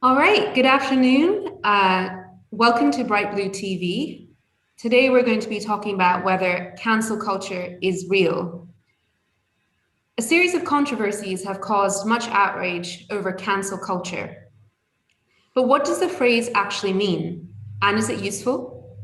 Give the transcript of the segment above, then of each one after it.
All right, good afternoon. Welcome to Bright Blue TV. Today we're going to be talking about whether cancel culture is real. A series of controversies have caused much outrage over cancel culture. But what does the phrase actually mean? And is it useful?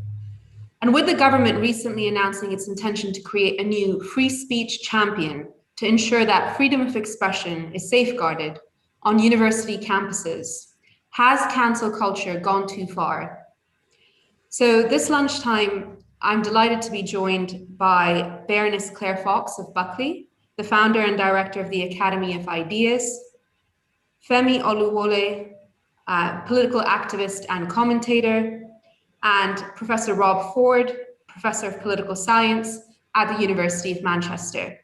And with the government recently announcing its intention to create a new free speech champion to ensure that freedom of expression is safeguarded on university campuses, has cancel culture gone too far? So this lunchtime, I'm delighted to be joined by Baroness Fox of Buckley, the founder and director of the Academy of Ideas, Femi Oluwole, political activist and commentator, and Professor Rob Ford, Professor of Political Science at the University of Manchester.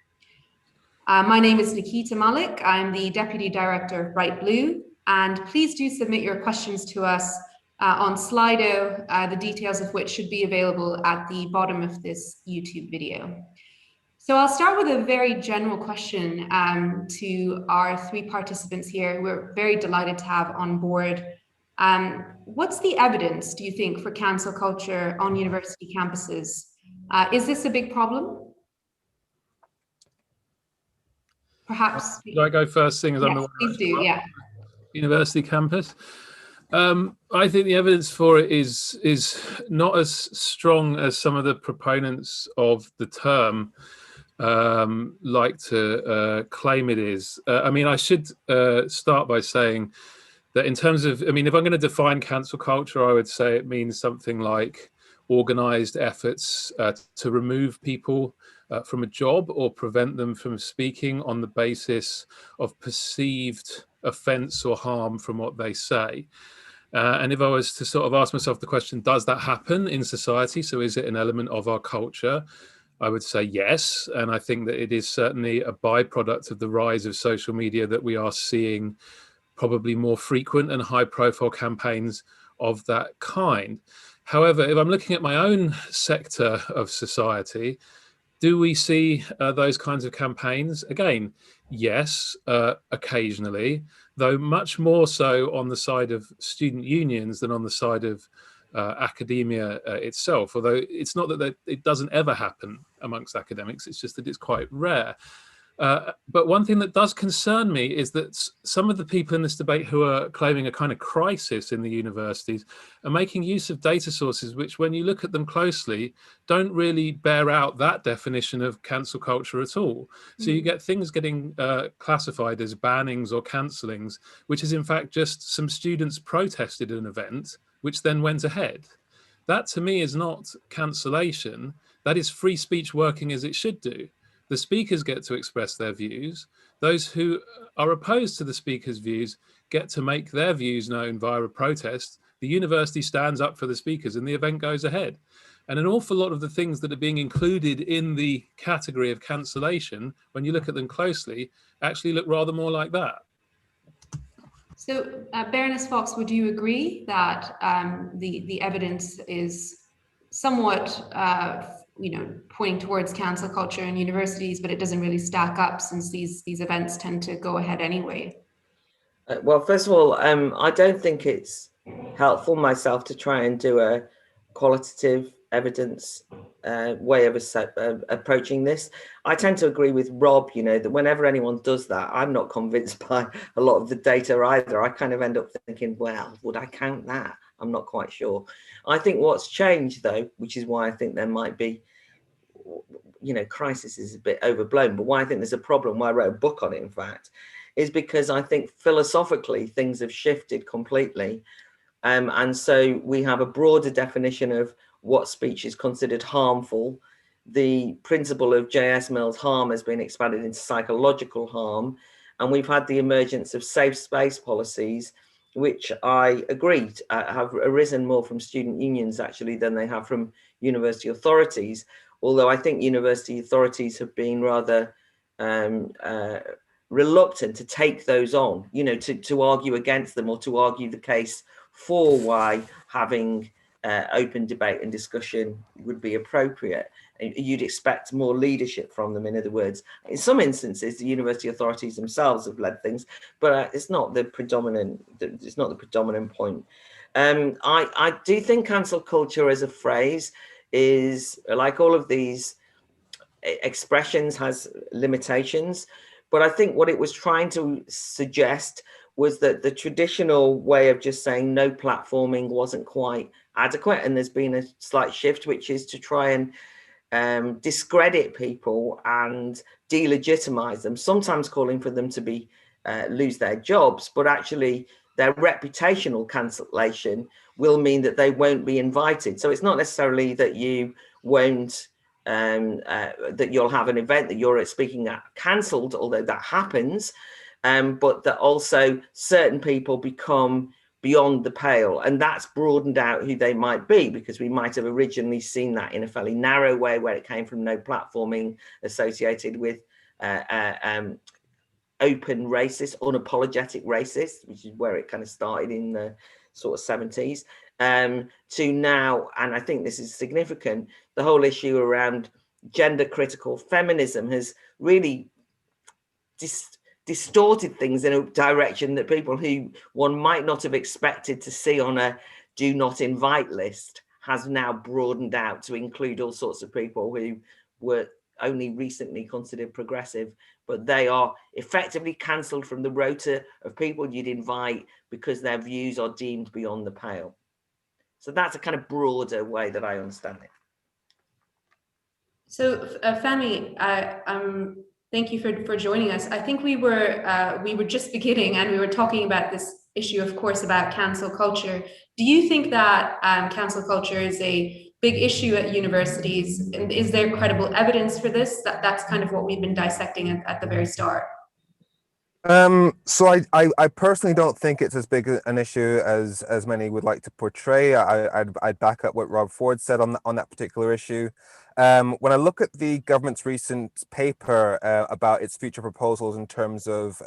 My name is Nikita Malik. I'm the Deputy Director of Bright Blue, and please do submit your questions to us on Slido, the details of which should be available at the bottom of this YouTube video. So I'll start with a very general question to our three participants here. We're very delighted to have on board. What's the evidence, do you think, for cancel culture on university campuses? Is this a big problem? Perhaps. Should I go first, seeing as I'm the one please do, yeah. University campus? I think the evidence for it is not as strong as some of the proponents of the term like to claim it is. I mean, I should start by saying that in terms of, I mean, if I'm going to define cancel culture, I would say it means something like organized efforts to remove people from a job or prevent them from speaking on the basis of perceived offense or harm from what they say. And if I was to sort of ask myself the question, does that happen in society? So is it an element of our culture? I would say yes. And I think that it is certainly a byproduct of the rise of social media that we are seeing probably more frequent and high profile campaigns of that kind. However, if I'm looking at my own sector of society, do we see those kinds of campaigns? Again, yes, occasionally, though much more so on the side of student unions than on the side of academia itself. Although it's not that it doesn't ever happen amongst academics, it's just that it's quite rare. But one thing that does concern me is that some of the people in this debate who are claiming a kind of crisis in the universities are making use of data sources which, when you look at them closely, don't really bear out that definition of cancel culture at all. So you get things getting classified as bannings or cancellings, which is in fact just some students protested an event which then went ahead. That to me is not cancellation. That is free speech working as it should do. The speakers get to express their views. Those who are opposed to the speaker's views get to make their views known via a protest. The university stands up for the speakers and the event goes ahead. And an awful lot of the things that are being included in the category of cancellation, when you look at them closely, actually look rather more like that. So, Baroness Fox, would you agree that the evidence is somewhat pointing towards cancel culture in universities, but it doesn't really stack up since these events tend to go ahead anyway? Well, first of all, I don't think it's helpful myself to try and do a qualitative evidence way of approaching this. I tend to agree with Rob, that whenever anyone does that, I'm not convinced by a lot of the data either. I kind of end up thinking, well, would I count that? I'm not quite sure. I think what's changed, though, which is why I think there might be, crisis is a bit overblown, but why I think there's a problem, why I wrote a book on it, in fact, is because I think philosophically things have shifted completely. And so we have a broader definition of what speech is considered harmful. The principle of J.S. Mill's harm has been expanded into psychological harm. And we've had the emergence of safe space policies, which I agree have arisen more from student unions actually than they have from university authorities. Although I think university authorities have been rather reluctant to take those on, to argue against them or to argue the case for why having open debate and discussion would be appropriate. you'd expect more leadership from them. In other words, in some instances, the university authorities themselves have led things, but it's not the predominant. It's not the predominant point. I do think cancel culture as a phrase is, like all of these expressions, has limitations. But I think what it was trying to suggest was that the traditional way of just saying no platforming wasn't quite adequate, and there's been a slight shift, which is to try and discredit people and delegitimize them, sometimes calling for them to be lose their jobs, but actually their reputational cancellation will mean that they won't be invited. So it's not necessarily that you won't that you'll have an event that you're speaking at cancelled, although that happens, but that also certain people become beyond the pale, and that's broadened out who they might be, because we might have originally seen that in a fairly narrow way, where it came from no platforming associated with open racist, unapologetic racist, which is where it kind of started in the sort of 70s, to now, and I think this is significant, the whole issue around gender critical feminism has really distorted things in a direction that people who one might not have expected to see on a do not invite list has now broadened out to include all sorts of people who were only recently considered progressive, but they are effectively cancelled from the rota of people you'd invite because their views are deemed beyond the pale. So that's a kind of broader way that I understand it. So Femi, thank you for joining us. I think we were just beginning, and we were talking about this issue, of course, about cancel culture. Do you think that cancel culture is a big issue at universities? And is there credible evidence for this? That's kind of what we've been dissecting at the very start. So I personally don't think it's as big an issue as many would like to portray. I'd back up what Rob Ford said on that particular issue. When I look at the government's recent paper about its future proposals in terms of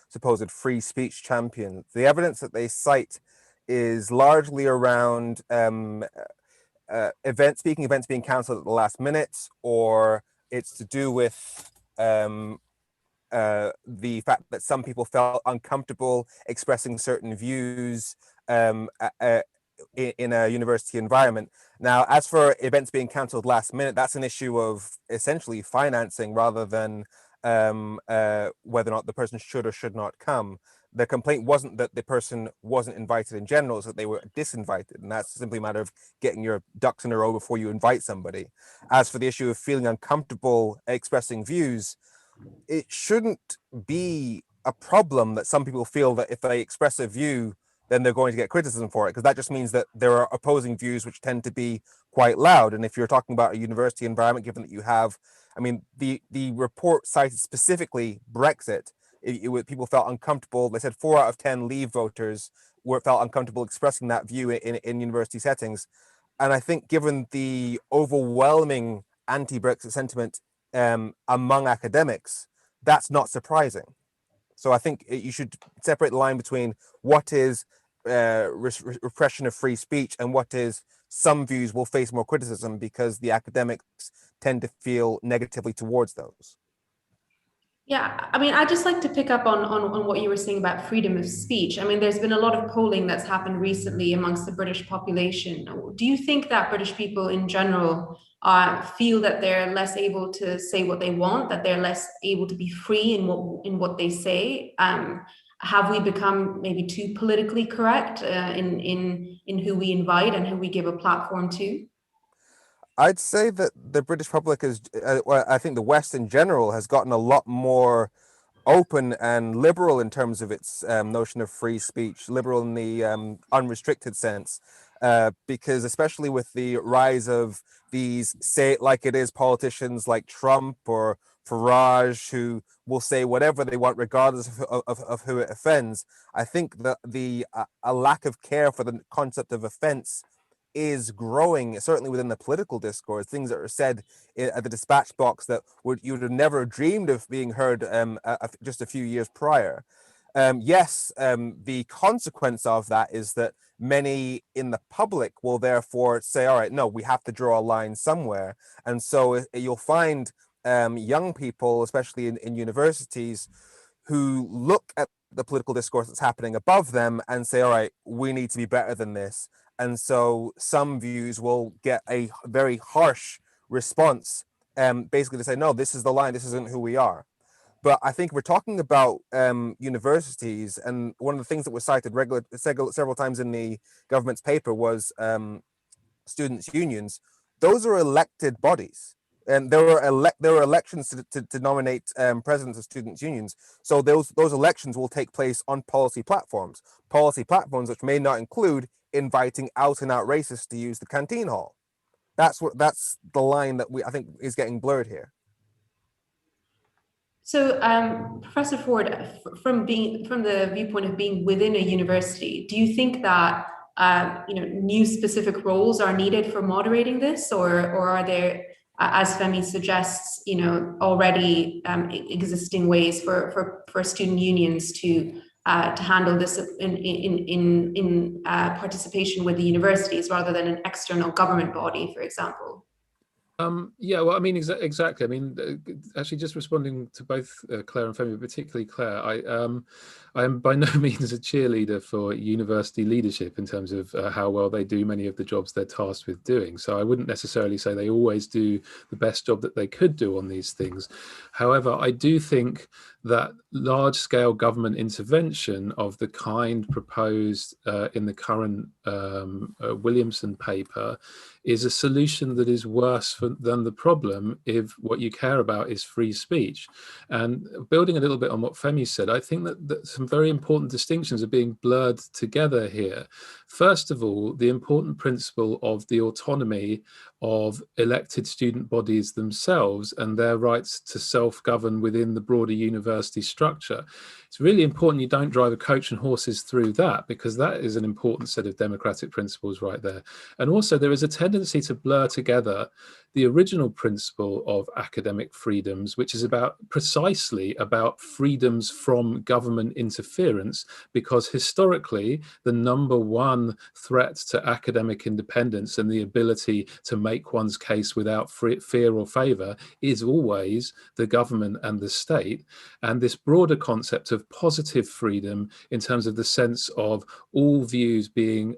supposed free speech champions, the evidence that they cite is largely around events being cancelled at the last minute, or it's to do with the fact that some people felt uncomfortable expressing certain views in a university environment. Now, as for events being cancelled last minute, that's an issue of essentially financing rather than whether or not the person should or should not come. The complaint wasn't that the person wasn't invited in general, it's that they were disinvited. And that's simply a matter of getting your ducks in a row before you invite somebody. As for the issue of feeling uncomfortable expressing views, it shouldn't be a problem that some people feel that if they express a view, then they're going to get criticism for it, because that just means that there are opposing views which tend to be quite loud. And if you're talking about a university environment, given that you have, I mean, the report cited specifically Brexit. People felt uncomfortable. They said 4 out of 10 Leave voters felt uncomfortable expressing that view in university settings. And I think given the overwhelming anti-Brexit sentiment among academics, that's not surprising. So I think you should separate the line between what is repression of free speech and what is some views will face more criticism because the academics tend to feel negatively towards those. Yeah, I mean, I'd just like to pick up on what you were saying about freedom of speech. I mean, there's been a lot of polling that's happened recently amongst the British population. Do you think that British people in general feel that they're less able to say what they want, that they're less able to be free in what they say? Have we become maybe too politically correct in who we invite and who we give a platform to? I'd say that the British public is, well, I think the West in general has gotten a lot more open and liberal in terms of its notion of free speech, liberal in the unrestricted sense, because especially with the rise of these say it like it is politicians like Trump or Farage, who will say whatever they want regardless of who it offends, I think that a lack of care for the concept of offense is growing, certainly within the political discourse. Things that are said at the dispatch box that you would have never dreamed of being heard just a few years prior. Yes, the consequence of that is that many in the public will therefore say, all right, no, we have to draw a line somewhere. And so you'll find young people, especially in universities, who look at the political discourse that's happening above them and say, all right, we need to be better than this. And so some views will get a very harsh response, basically to say, no, this is the line, this isn't who we are. But I think we're talking about universities, and one of the things that was cited several times in the government's paper was students' unions. Those are elected bodies, and there were elections to nominate presidents of students' unions. So those elections will take place on policy platforms which may not include inviting out and out racists to use the canteen hall. That's the line that I think is getting blurred here. So, Professor Ford, from the viewpoint of being within a university, do you think that new specific roles are needed for moderating this, or are there, as Femi suggests, already existing ways for student unions to handle this in participation with the universities rather than an external government body, for example? Yeah, well, I mean, exactly. I mean, actually, just responding to both Claire and Femi, but particularly Claire, I am by no means a cheerleader for university leadership in terms of how well they do many of the jobs they're tasked with doing. So I wouldn't necessarily say they always do the best job that they could do on these things. However, I do think that large-scale government intervention of the kind proposed in the current Williamson paper is a solution that is worse than the problem if what you care about is free speech. And building a little bit on what Femi said, I think that some very important distinctions are being blurred together here. First of all, the important principle of the autonomy of elected student bodies themselves and their rights to self-govern within the broader university structure. It's really important you don't drive a coach and horses through that, because that is an important set of democratic principles right there. And also there is a tendency to blur together the original principle of academic freedoms, which is precisely about freedoms from government interference, because historically the number one threat to academic independence and the ability to make one's case without fear or favor is always the government and the state. And this broader concept of positive freedom in terms of the sense of all views being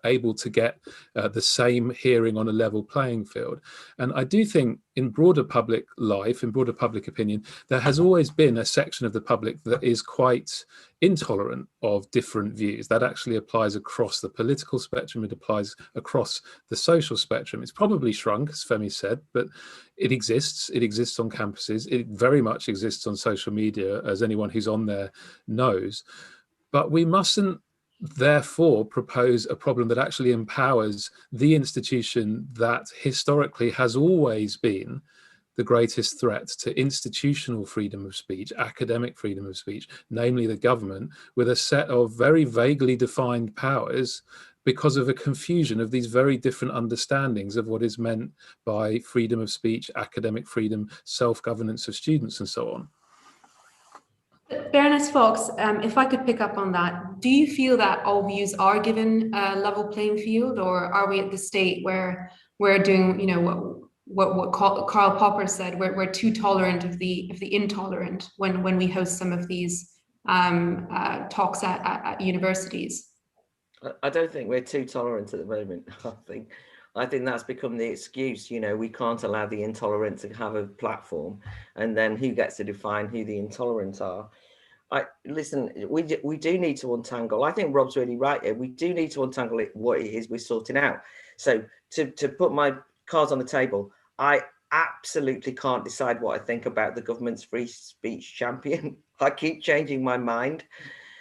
able to get the same hearing on a level playing field. And I do think in broader public life, in broader public opinion, there has always been a section of the public that is quite intolerant of different views. That actually applies across the political spectrum. It applies across the social spectrum. It's probably shrunk, as Femi said, but it exists. It exists on campuses. It very much exists on social media, as anyone who's on there knows. But we mustn't therefore propose a problem that actually empowers the institution that historically has always been the greatest threat to institutional freedom of speech, academic freedom of speech, namely the government, with a set of very vaguely defined powers because of a confusion of these very different understandings of what is meant by freedom of speech, academic freedom, self-governance of students, and so on. Baroness Fox, if I could pick up on that, do you feel that all views are given a level playing field, or are we at the state where we're doing, what Karl Popper said, we're too tolerant of the intolerant when we host some of these talks at universities? I don't think we're too tolerant at the moment. I think that's become the excuse. We can't allow the intolerant to have a platform, and then who gets to define who the intolerant are? Listen, we do need to untangle. I think Rob's really right here. We do need to untangle what it is we're sorting out. So to put my cards on the table, I absolutely can't decide what I think about the government's free speech champion. I keep changing my mind.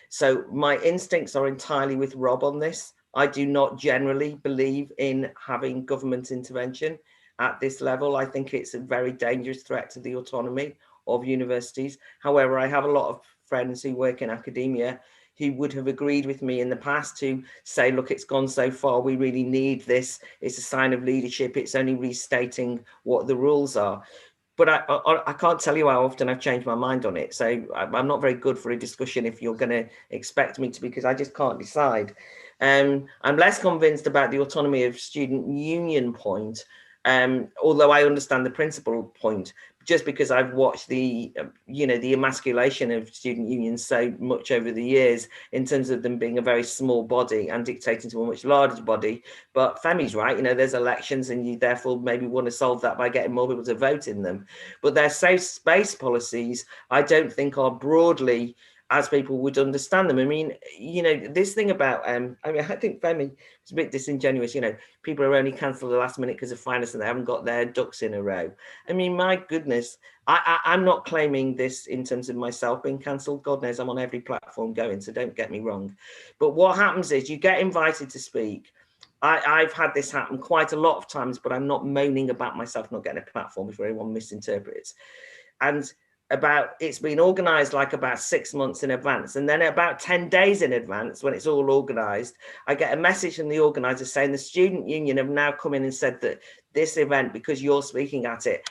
So my instincts are entirely with Rob on this. I do not generally believe in having government intervention at this level. I think it's a very dangerous threat to the autonomy of universities. However, I have a lot of friends who work in academia who would have agreed with me in the past to say, look, it's gone so far, we really need this. It's a sign of leadership. It's only restating what the rules are. but I can't tell you how often I've changed my mind on it. So I'm not very good for a discussion if you're going to expect me to, because I just can't decide. I'm less convinced about the autonomy of student union point, although I understand the principal point, just because I've watched the, the emasculation of student unions so much over the years, in terms of them being a very small body and dictating to a much larger body. But Femi's right, there's elections, and you therefore maybe want to solve that by getting more people to vote in them. But their safe space policies, I don't think are broadly as people would understand them. I mean, this thing about, I think Femi was a bit disingenuous, people are only cancelled at the last minute because of finance and they haven't got their ducks in a row. I mean, my goodness, I'm not claiming this in terms of myself being cancelled. God knows I'm on every platform going, so don't get me wrong. But what happens is you get invited to speak. I've had this happen quite a lot of times, but I'm not moaning about myself not getting a platform before anyone misinterprets. And it's been organized like about 6 months in advance, and then about 10 days in advance, when it's all organized, I get a message from the organizer saying the student union have now come in and said that this event, because you're speaking at it,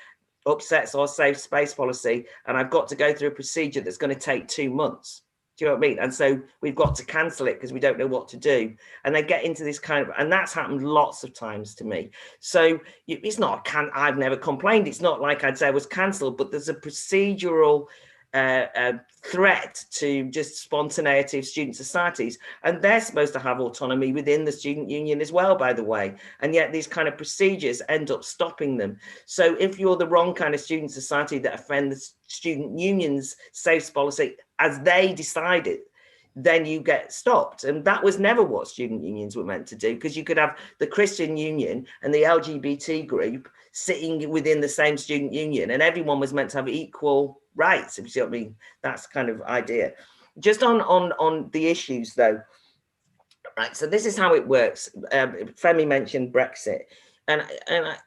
upsets our safe space policy, and I've got to go through a procedure that's going to take 2 months. Do you know what I mean? And so we've got to cancel it because we don't know what to do. And they get into this kind of, and that's happened lots of times to me. So it's not, I've never complained. It's not like I'd say I was cancelled, but there's a procedural threat to just spontaneity of student societies. And they're supposed to have autonomy within the student union as well, by the way. And yet these kind of procedures end up stopping them. So if you're the wrong kind of student society that offend the student union's safe policy as they decided, then you get stopped. And that was never what student unions were meant to do, because you could have the Christian union and the LGBT group sitting within the same student union, and everyone was meant to have equal rights, if you see what I mean. That's kind of idea. Just on the issues though, right? So this is how it works. Femi mentioned Brexit, and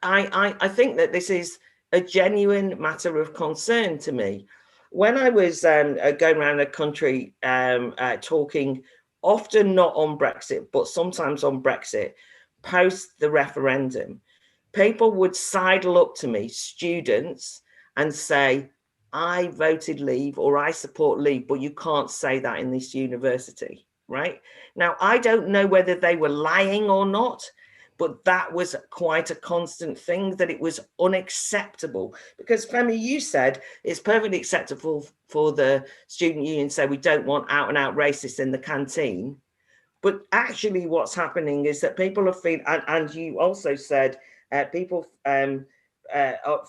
I think that this is a genuine matter of concern to me. When I was going around the country talking, often not on Brexit, but sometimes on Brexit, post the referendum, people would sidle up to me, students, and say, I voted Leave or I support Leave, but you can't say that in this university, right? Now, I don't know whether they were lying or not, but that was quite a constant thing, that it was unacceptable. Because Femi, you said it's perfectly acceptable for the student union to say we don't want out and out racists in the canteen. But actually what's happening is that people are feeling, and you also said people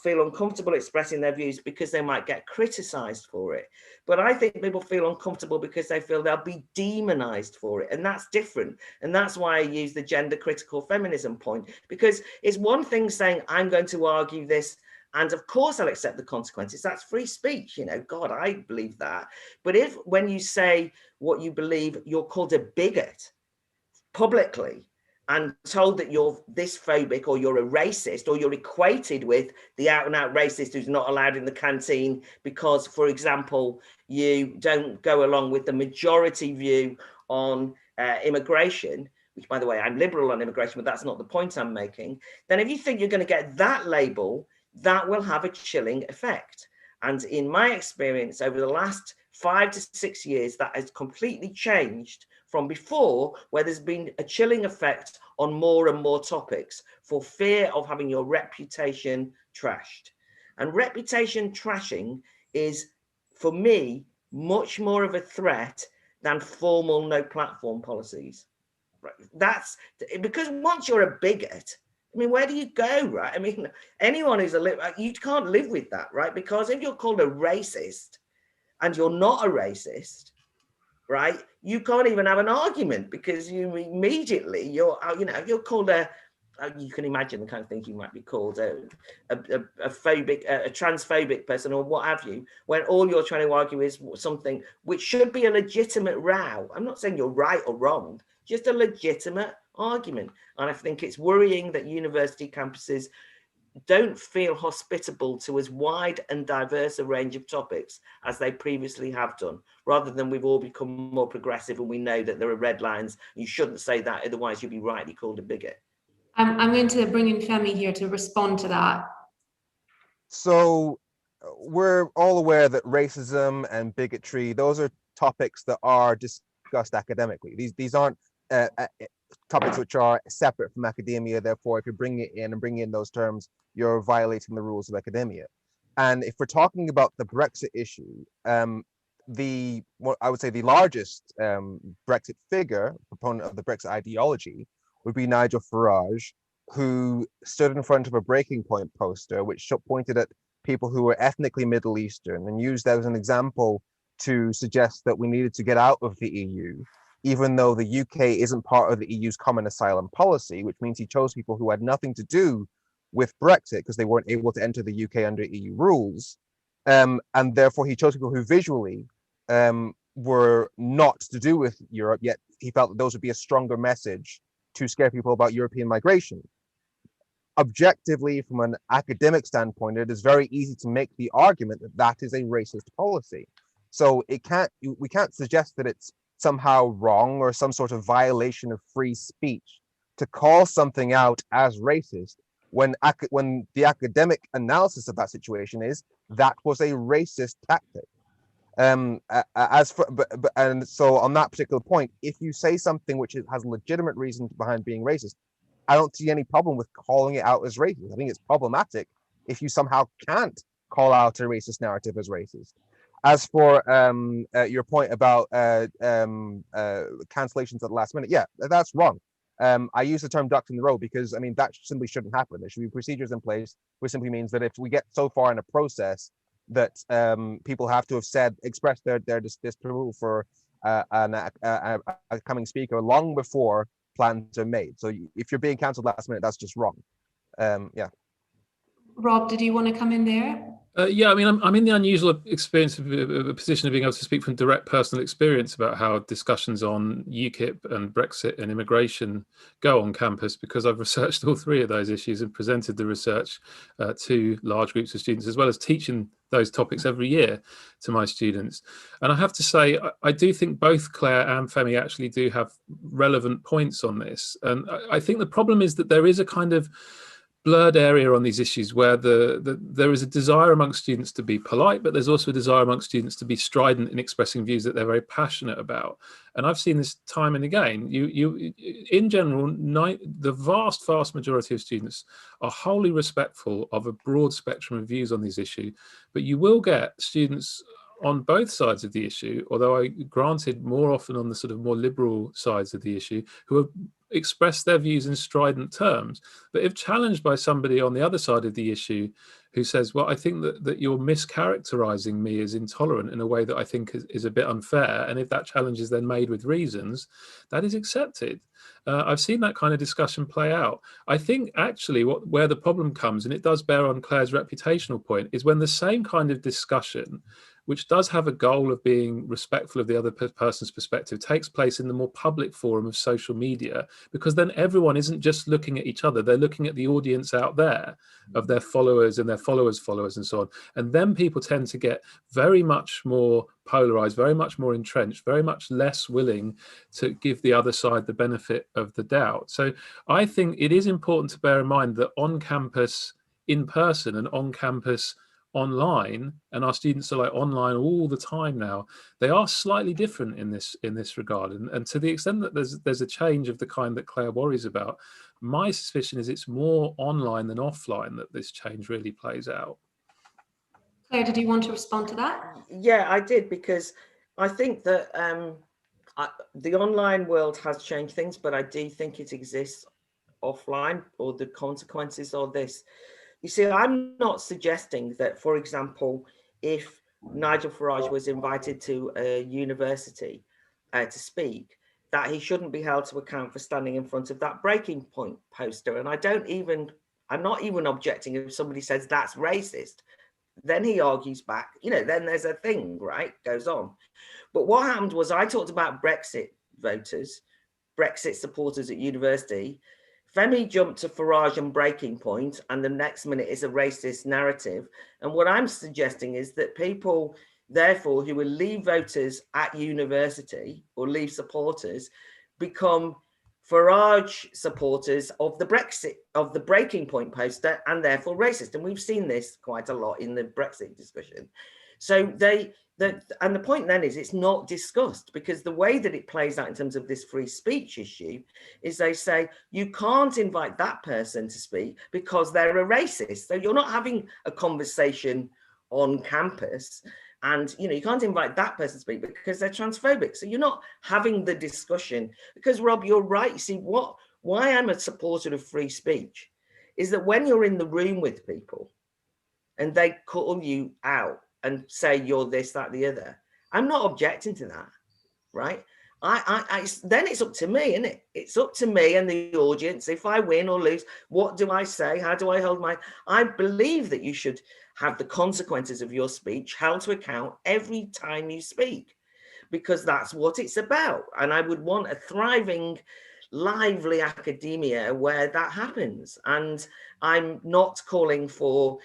feel uncomfortable expressing their views because they might get criticized for it. But I think people feel uncomfortable because they feel they'll be demonized for it. And that's different. And that's why I use the gender critical feminism point, because it's one thing saying, I'm going to argue this, and of course I'll accept the consequences. That's free speech, God, I believe that. But if when you say what you believe, you're called a bigot publicly, and told that you're this phobic or you're a racist, or you're equated with the out and out racist who's not allowed in the canteen because, for example, you don't go along with the majority view on immigration, which, by the way, I'm liberal on immigration, but that's not the point I'm making. Then if you think you're going to get that label, that will have a chilling effect. And in my experience over the last 5 to 6 years, that has completely changed from before, where there's been a chilling effect on more and more topics for fear of having your reputation trashed. And reputation trashing is, for me, much more of a threat than formal no platform policies. Right? That's because once you're a bigot, I mean, where do you go, right? I mean, anyone who's you can't live with that, right? Because if you're called a racist and you're not a racist, right, you can't even have an argument, because you immediately you're called you can imagine the kind of things you might be called a phobic, a transphobic person, or what have you, when all you're trying to argue is something which should be a legitimate row. I'm not saying you're right or wrong, just a legitimate argument. And I think it's worrying that university campuses don't feel hospitable to as wide and diverse a range of topics as they previously have done, rather than we've all become more progressive and we know that there are red lines. You shouldn't say that, otherwise you'll be rightly called a bigot. I'm going to bring in Femi here to respond to that. So we're all aware that racism and bigotry, those are topics that are discussed academically. These aren't topics which are separate from academia. Therefore, if you bring it in and bring in those terms, you're violating the rules of academia. And if we're talking about the Brexit issue, what I would say the largest Brexit figure, proponent of the Brexit ideology, would be Nigel Farage, who stood in front of a breaking point poster, which pointed at people who were ethnically Middle Eastern and used that as an example to suggest that we needed to get out of the EU, even though the UK isn't part of the EU's common asylum policy, which means he chose people who had nothing to do with Brexit because they weren't able to enter the UK under EU rules. And therefore he chose people who visually were not to do with Europe, yet he felt that those would be a stronger message to scare people about European migration. Objectively, from an academic standpoint, it is very easy to make the argument that that is a racist policy. So we can't suggest that it's somehow wrong or some sort of violation of free speech to call something out as racist when the academic analysis of that situation is that was a racist tactic. And so on that particular point, if you say something which has legitimate reason behind being racist, I don't see any problem with calling it out as racist. I think it's problematic if you somehow can't call out a racist narrative as racist. As for your point about cancellations at the last minute, yeah, that's wrong. I use the term ducks in the row because, I mean, that simply shouldn't happen. There should be procedures in place, which simply means that if we get so far in a process that people have to have expressed their disapproval for a coming speaker long before plans are made. So if you're being cancelled last minute, that's just wrong. Yeah. Rob, did you want to come in there? Yeah, I mean, I'm in the unusual experience of a position of being able to speak from direct personal experience about how discussions on UKIP and Brexit and immigration go on campus, because I've researched all three of those issues and presented the research to large groups of students, as well as teaching those topics every year to my students. And I have to say, I do think both Claire and Femi actually do have relevant points on this. And I think the problem is that there is a kind of blurred area on these issues where there is a desire amongst students to be polite, but there's also a desire amongst students to be strident in expressing views that they're very passionate about. And I've seen this time and again. In general, the vast majority of students are wholly respectful of a broad spectrum of views on these issues, but you will get students on both sides of the issue, although I granted more often on the sort of more liberal sides of the issue, who have expressed their views in strident terms. But if challenged by somebody on the other side of the issue who says, well, I think that you're mischaracterizing me as intolerant in a way that I think is a bit unfair, and if that challenge is then made with reasons, that is accepted. I've seen that kind of discussion play out. I think actually where the problem comes, and it does bear on Claire's reputational point, is when the same kind of discussion, which does have a goal of being respectful of the other person's perspective, takes place in the more public forum of social media, because then everyone isn't just looking at each other, they're looking at the audience out there of their followers and their followers' followers and so on. And then people tend to get very much more polarized, very much more entrenched, very much less willing to give the other side the benefit of the doubt. So I think it is important to bear in mind that on campus in person and on campus online, and our students are like online all the time now, they are slightly different in this regard. And to the extent that there's a change of the kind that Claire worries about, my suspicion is it's more online than offline that this change really plays out. Claire, did you want to respond to that? Yeah, I did, because I think that the online world has changed things, but I do think it exists offline, or the consequences of this. You see, I'm not suggesting that, for example, if Nigel Farage was invited to a university to speak, that he shouldn't be held to account for standing in front of that breaking point poster. And I'm not even objecting if somebody says that's racist. Then he argues back, then there's a thing, right, goes on. But what happened was, I talked about Brexit voters, Brexit supporters at university. Femi jumped to Farage and breaking point, and the next minute is a racist narrative. And what I'm suggesting is that people, therefore, who will leave voters at university or leave supporters, become Farage supporters of the Brexit, of the breaking point poster, and therefore racist. And we've seen this quite a lot in the Brexit discussion. So and the point then is it's not discussed, because the way that it plays out in terms of this free speech issue is they say you can't invite that person to speak because they're a racist. So you're not having a conversation on campus. And, you can't invite that person to speak because they're transphobic. So you're not having the discussion. Because, Rob, you're right. You see, why I'm a supporter of free speech is that when you're in the room with people and they call you out and say you're this, that, the other, I'm not objecting to that, right? Then it's up to me, isn't it? It's up to me and the audience. If I win or lose, what do I say? How do I hold my... I believe that you should have the consequences of your speech held to account every time you speak, because that's what it's about. And I would want a thriving, lively academia where that happens. And I'm not calling for,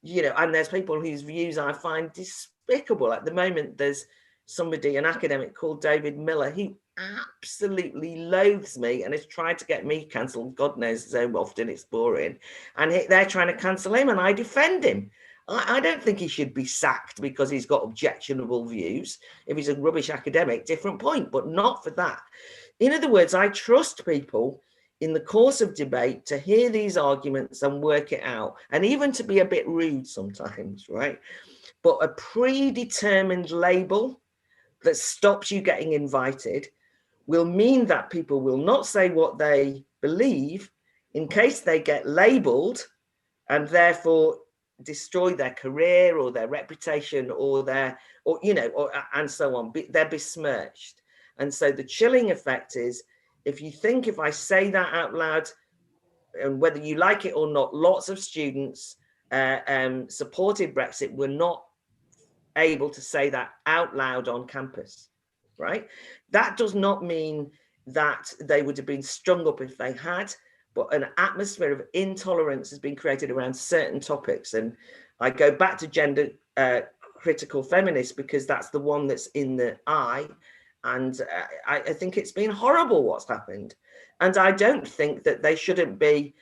and there's people whose views I find despicable. At the moment, there's somebody, an academic called David Miller, who absolutely loathes me and has tried to get me cancelled. God knows so often, it's boring. And they're trying to cancel him, and I defend him. I don't think he should be sacked because he's got objectionable views. If he's a rubbish academic, different point, but not for that. In other words, I trust people in the course of debate to hear these arguments and work it out, and even to be a bit rude sometimes, right? But a predetermined label that stops you getting invited will mean that people will not say what they believe in case they get labeled, and therefore destroy their career or their reputation and so on. They're besmirched. And so the chilling effect is, if I say that out loud, and whether you like it or not, lots of students supported Brexit were not able to say that out loud on campus, right? That does not mean that they would have been strung up if they had, but an atmosphere of intolerance has been created around certain topics. And I go back to gender critical feminists because that's the one that's in the eye. And I think it's been horrible what's happened. And I don't think that they shouldn't be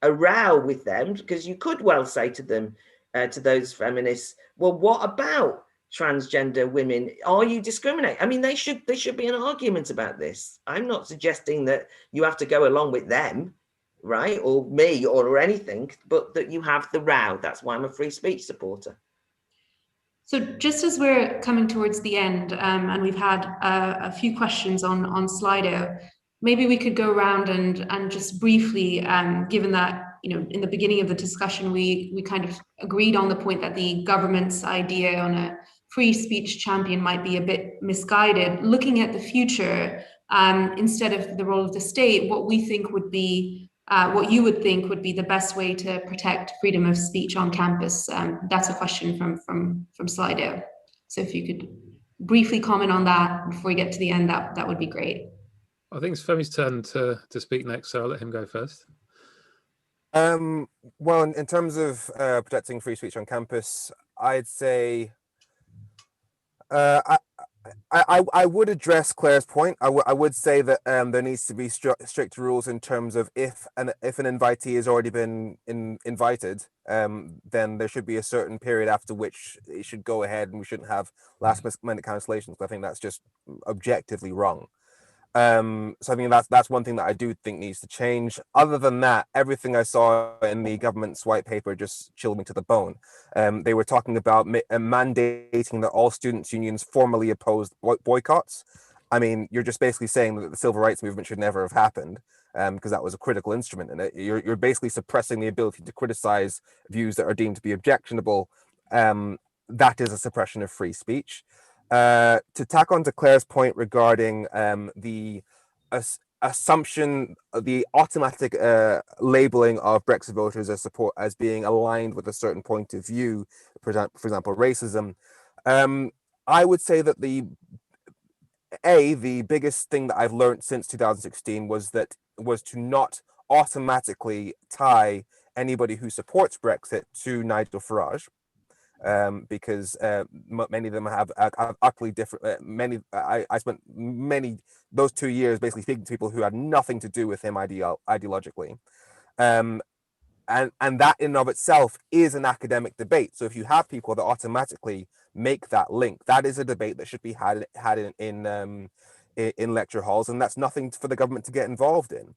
a row with them, because you could well say to them, to those feminists, well, what about transgender women? Are you discriminating? I mean, there should be an argument about this. I'm not suggesting that you have to go along with them, right, or me or anything, but that you have the row. That's why I'm a free speech supporter. So just as we're coming towards the end, and we've had a few questions on Slido, maybe we could go around and just briefly, given that in the beginning of the discussion we kind of agreed on the point that the government's idea on a free speech champion might be a bit misguided. Looking at the future, instead of the role of the state, what we think would be, what you would think would be the best way to protect freedom of speech on campus. That's a question from Slido. So if you could briefly comment on that before we get to the end, that would be great. I think it's Femi's turn to speak next, so I'll let him go first. Well, in terms of protecting free speech on campus, I'd say I would address Claire's point. I would say that there needs to be strict rules in terms of if an invitee has already been invited, then there should be a certain period after which it should go ahead, and we shouldn't have last minute cancellations. I think that's just objectively wrong. So I mean that's one thing that I do think needs to change. Other than that, everything I saw in the government's white paper just chilled me to the bone. They were talking about mandating that all students' unions formally opposed boycotts. I mean, you're just basically saying that the civil rights movement should never have happened, because that was a critical instrument in it. You're basically suppressing the ability to criticize views that are deemed to be objectionable. That is a suppression of free speech. To tack on to Claire's point regarding the assumption, the automatic labeling of Brexit voters as being aligned with a certain point of view, for example, racism, I would say that the biggest thing that I've learned since 2016 was to not automatically tie anybody who supports Brexit to Nigel Farage. because many of them have utterly different. I spent those 2 years basically speaking to people who had nothing to do with him ideologically. And that in and of itself is an academic debate. So if you have people that automatically make that link, that is a debate that should be had in lecture halls, and that's nothing for the government to get involved in.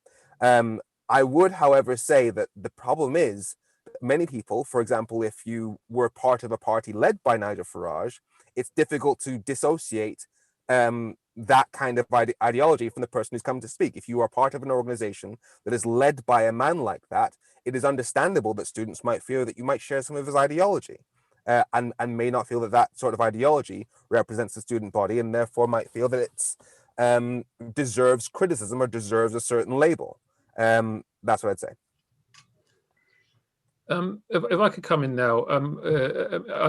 I would, however, say that the problem is that many people, for example, if you were part of a party led by Nigel Farage, it's difficult to dissociate that kind of ideology from the person who's come to speak. If you are part of an organization that is led by a man like that, it is understandable that students might feel that you might share some of his ideology, and may not feel that that sort of ideology represents the student body, and therefore might feel that it's deserves criticism or deserves a certain label. That's what I'd say. If I could come in now, I'm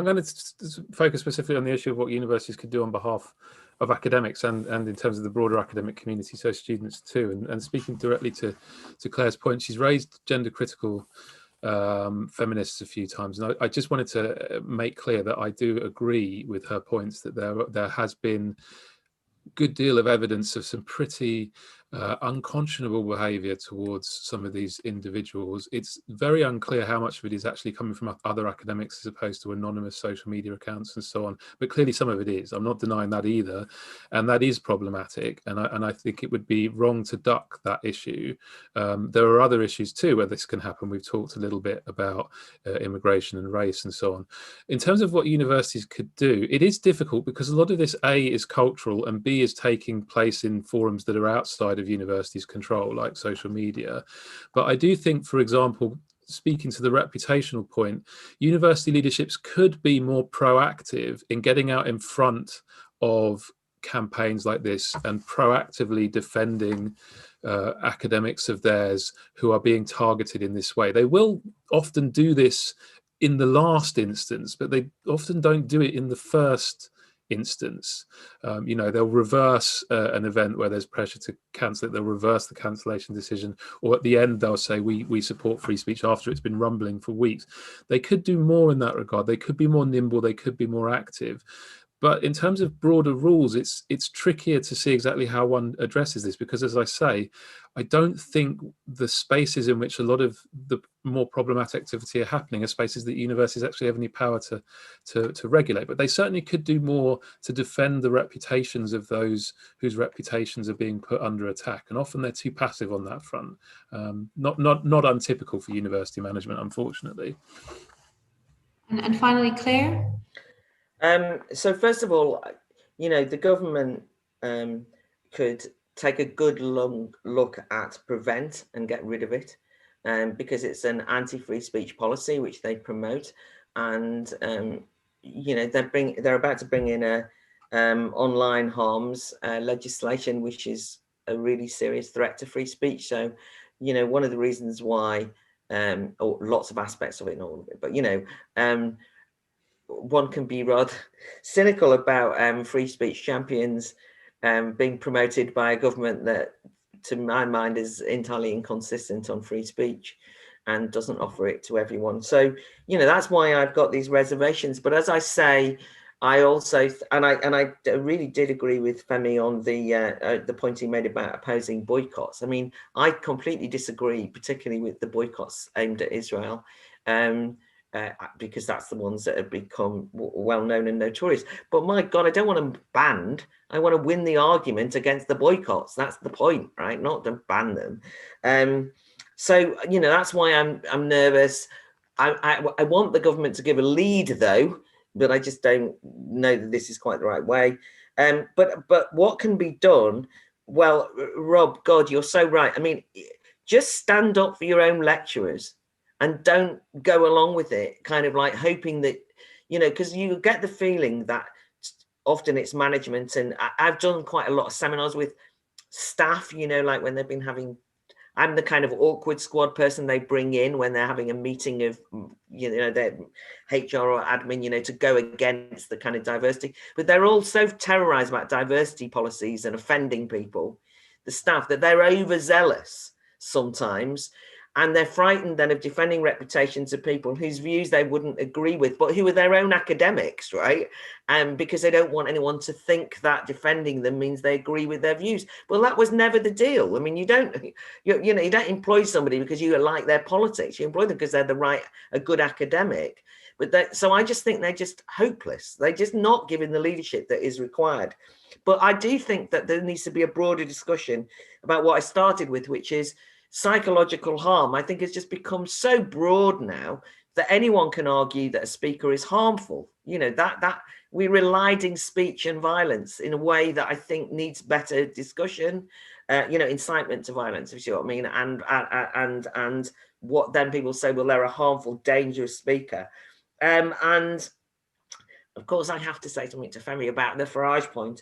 going to focus specifically on the issue of what universities could do on behalf of academics and in terms of the broader academic community, so students too. And speaking directly to Claire's point, she's raised gender critical feminists a few times, and I just wanted to make clear that I do agree with her points that there has been good deal of evidence of some pretty unconscionable behaviour towards some of these individuals. It's very unclear how much of it is actually coming from other academics as opposed to anonymous social media accounts and so on. But clearly some of it is. I'm not denying that either. And that is problematic. And I think it would be wrong to duck that issue. There are other issues too where this can happen. We've talked a little bit about immigration and race and so on. In terms of what universities could do, it is difficult because a lot of this, A, is cultural, and B, is taking place in forums that are outside of universities' control, like social media. But I do think, for example, speaking to the reputational point, university leaderships could be more proactive in getting out in front of campaigns like this and proactively defending academics of theirs who are being targeted in this way. They will often do this in the last instance, but they often don't do it in the first instance. They'll reverse an event where there's pressure to cancel it. They'll reverse the cancellation decision, or at the end they'll say we support free speech after it's been rumbling for weeks. They could do more in that regard. They could be more nimble. They could be more active. But in terms of broader rules, it's trickier to see exactly how one addresses this, because, as I say, I don't think the spaces in which a lot of the more problematic activity are happening are spaces that universities actually have any power to regulate. But they certainly could do more to defend the reputations of those whose reputations are being put under attack. And often they're too passive on that front. Not untypical for university management, unfortunately. And finally, Claire? So first of all, the government could take a good long look at prevent and get rid of it, because it's an anti-free speech policy which they promote, and they're about to bring in a online harms legislation, which is a really serious threat to free speech. So, one of the reasons why, or lots of aspects of it, not all of it, but one can be rather cynical about free speech champions being promoted by a government that, to my mind, is entirely inconsistent on free speech and doesn't offer it to everyone. So, that's why I've got these reservations. But as I say, I also, I really did agree with Femi on the point he made about opposing boycotts. I mean, I completely disagree, particularly with the boycotts aimed at Israel. Because that's the ones that have become well-known and notorious. But my God, I don't want them banned. I want to win the argument against the boycotts. That's the point, right? Not to ban them. So, that's why I'm nervous. I want the government to give a lead, though, but I just don't know that this is quite the right way. But what can be done? Well, Rob, God, you're so right. I mean, just stand up for your own lecturers. And don't go along with it, kind of like hoping that, because you get the feeling that often it's management. And I've done quite a lot of seminars with staff, like when they've been having, I'm the kind of awkward squad person they bring in when they're having a meeting of, their HR or admin, to go against the kind of diversity. But they're all so terrorized about diversity policies and offending people, the staff, that they're overzealous sometimes. And they're frightened then of defending reputations of people whose views they wouldn't agree with, but who are their own academics, right? Because they don't want anyone to think that defending them means they agree with their views. Well, that was never the deal. I mean, you don't employ somebody because you like their politics. You employ them because they're a good academic. But so I just think they're just hopeless. They're just not given the leadership that is required. But I do think that there needs to be a broader discussion about what I started with, which is psychological harm. I think it's just become so broad now that anyone can argue that a speaker is harmful. That we're reliding speech and violence in a way that I think needs better discussion. Incitement to violence, if you see what I mean, and what then people say, well, they're a harmful, dangerous speaker. And of course, I have to say something to Femi about the Farage point.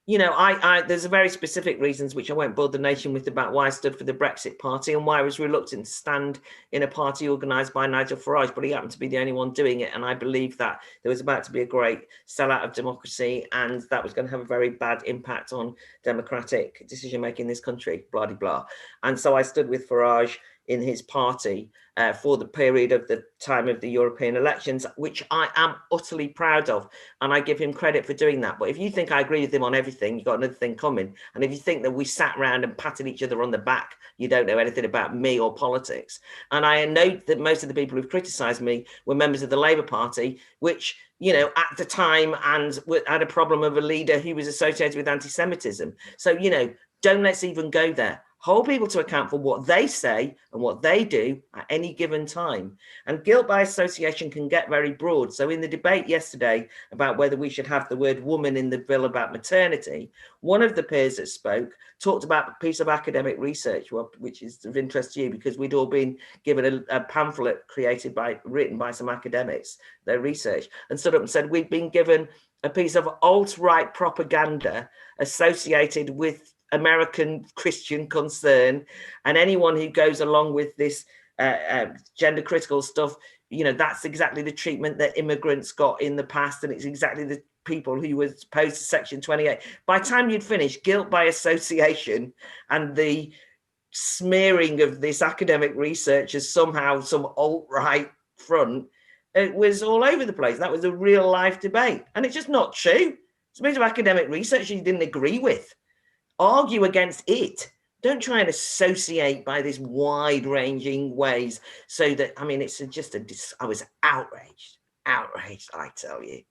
There's a very specific reasons, which I won't bore the nation with, about why I stood for the Brexit Party and why I was reluctant to stand in a party organised by Nigel Farage, but he happened to be the only one doing it. And I believe that there was about to be a great sellout of democracy, and that was going to have a very bad impact on democratic decision-making in this country, blah, blah, blah. And so I stood with Farage in his party for the period of the time of the European elections, which I am utterly proud of. And I give him credit for doing that. But if you think I agree with him on everything, you've got another thing coming. And if you think that we sat around and patted each other on the back, you don't know anything about me or politics. And I note that most of the people who've criticised me were members of the Labour Party, which, at the time, and had a problem of a leader who was associated with anti-Semitism. So, don't let's even go there. Hold people to account for what they say and what they do at any given time. And guilt by association can get very broad. So in the debate yesterday about whether we should have the word woman in the bill about maternity, one of the peers that spoke talked about a piece of academic research, which is of interest to you, because we'd all been given a pamphlet written by some academics, their research, and stood up and said, we've been given a piece of alt-right propaganda associated with American Christian concern, and anyone who goes along with this gender critical stuff, that's exactly the treatment that immigrants got in the past, and it's exactly the people who were opposed to Section 28. By the time you'd finished, guilt by association and the smearing of this academic research as somehow some alt-right front, it was all over the place. That was a real life debate, and it's just not true. It's a bit of academic research you didn't agree with. Argue against it. Don't try and associate by this wide-ranging ways. So that, it's just I was outraged, I tell you.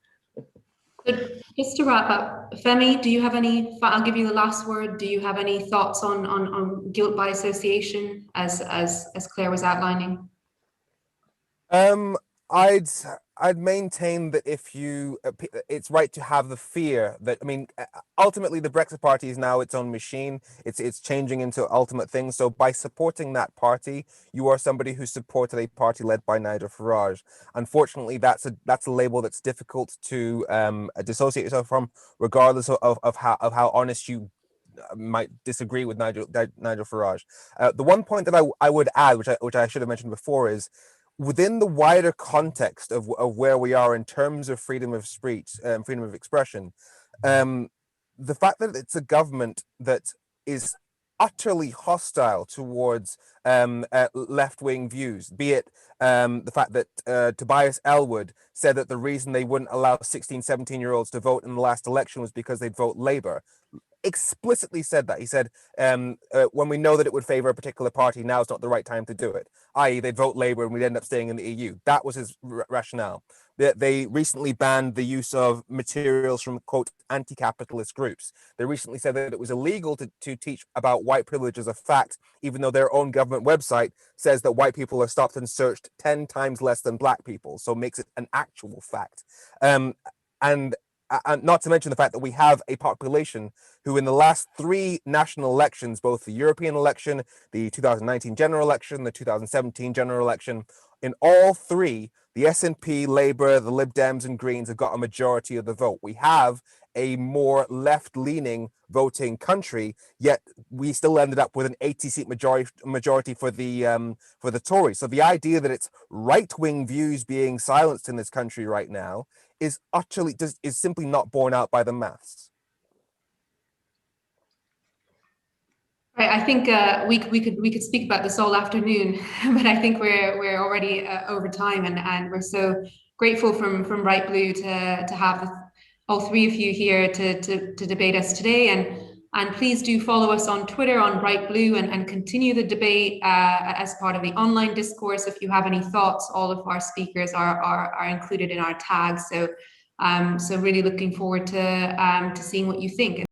But just to wrap up, Femi, do you have any? I'll give you the last word. Do you have any thoughts on guilt by association, as Claire was outlining? I'd maintain that if it's right to have the fear that, ultimately the Brexit Party is now its own machine. It's changing into ultimate things. So by supporting that party, you are somebody who supported a party led by Nigel Farage. Unfortunately, that's a label that's difficult to dissociate yourself from, regardless of how honest you might disagree with Nigel Farage. The one point that I would add, which I should have mentioned before, is within the wider context of where we are in terms of freedom of speech, freedom of expression, the fact that it's a government that is utterly hostile towards left-wing views, be it the fact that Tobias Ellwood said that the reason they wouldn't allow 16, 17-year-olds to vote in the last election was because they'd vote Labour. Explicitly said that. He said, when we know that it would favour a particular party, now is not the right time to do it, i.e. they'd vote Labour and we'd end up staying in the EU. That was his rationale. They recently banned the use of materials from, quote, anti-capitalist groups. They recently said that it was illegal to teach about white privilege as a fact, even though their own government website says that white people are stopped and searched 10 times less than black people, so makes it an actual fact. And not to mention the fact that we have a population who in the last 3 national elections, both the European election, the 2019 general election, the 2017 general election, in all 3, the SNP, Labour, the Lib Dems and Greens have got a majority of the vote. We have a more left-leaning voting country, yet we still ended up with an 80-seat majority for the Tories. So the idea that it's right-wing views being silenced in this country right now is simply not borne out by the maths. Right, I think we could speak about this all afternoon, but I think we're already over time, and we're so grateful from Bright Blue to have all three of you here to debate us today, and please do follow us on Twitter on Bright Blue and continue the debate as part of the online discourse. If you have any thoughts, all of our speakers are included in our tags. So so really looking forward to seeing what you think.